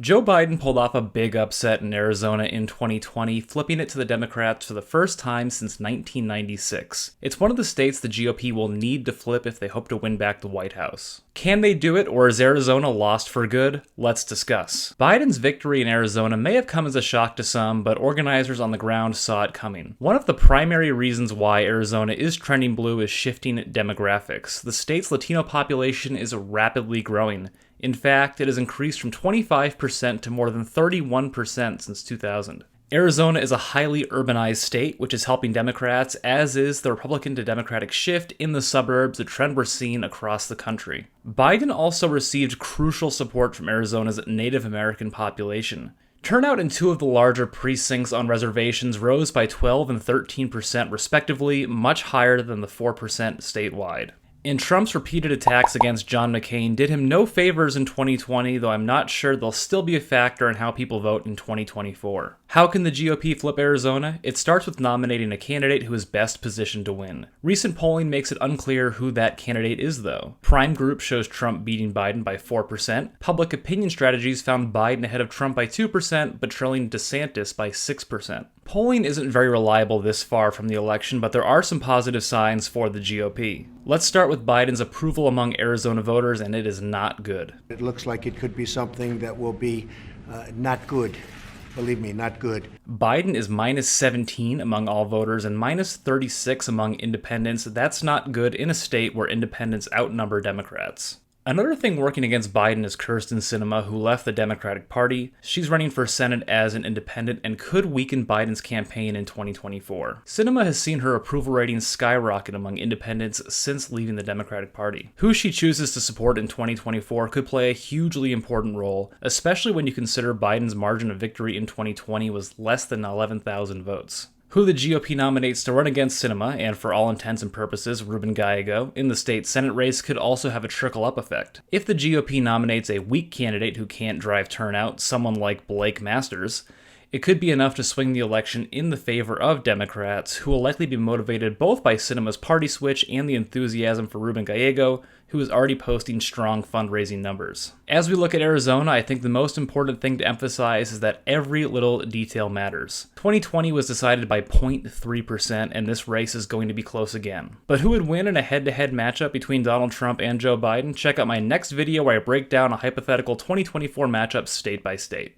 Joe Biden pulled off a big upset in Arizona in 2020, flipping it to the Democrats for the first time since 1996. It's one of the states the GOP will need to flip if they hope to win back the White House. Can they do it, or is Arizona lost for good? Let's discuss. Biden's victory in Arizona may have come as a shock to some, but organizers on the ground saw it coming. One of the primary reasons why Arizona is trending blue is shifting demographics. The state's Latino population is rapidly growing. In fact, it has increased from 25% to more than 31% since 2000. Arizona is a highly urbanized state, which is helping Democrats, as is the Republican to Democratic shift in the suburbs, a trend we're seeing across the country. Biden also received crucial support from Arizona's Native American population. Turnout in two of the larger precincts on reservations rose by 12 and 13% respectively, much higher than the 4% statewide. And Trump's repeated attacks against John McCain did him no favors in 2020, though I'm not sure they'll still be a factor in how people vote in 2024. How can the GOP flip Arizona? It starts with nominating a candidate who is best positioned to win. Recent polling makes it unclear who that candidate is, though. Prime Group shows Trump beating Biden by 4%. Public opinion strategies found Biden ahead of Trump by 2%, but trailing DeSantis by 6%. Polling isn't very reliable this far from the election, but there are some positive signs for the GOP. Let's start with Biden's approval among Arizona voters, and it is not good. It looks like it could be something that will be not good. Believe me, not good. Biden is minus 17 among all voters and minus 36 among independents. That's not good in a state where independents outnumber Democrats. Another thing working against Biden is Kyrsten Sinema, who left the Democratic Party. She's running for Senate as an independent and could weaken Biden's campaign in 2024. Sinema has seen her approval ratings skyrocket among independents since leaving the Democratic Party. Who she chooses to support in 2024 could play a hugely important role, especially when you consider Biden's margin of victory in 2020 was less than 11,000 votes. Who the GOP nominates to run against Sinema, and for all intents and purposes, Ruben Gallego, in the state Senate race could also have a trickle-up effect. If the GOP nominates a weak candidate who can't drive turnout, someone like Blake Masters, it could be enough to swing the election in the favor of Democrats, who will likely be motivated both by Sinema's party switch and the enthusiasm for Ruben Gallego, who is already posting strong fundraising numbers. As we look at Arizona, I think the most important thing to emphasize is that every little detail matters. 2020 was decided by 0.3%, and this race is going to be close again. But who would win in a head-to-head matchup between Donald Trump and Joe Biden? Check out my next video where I break down a hypothetical 2024 matchup state by state.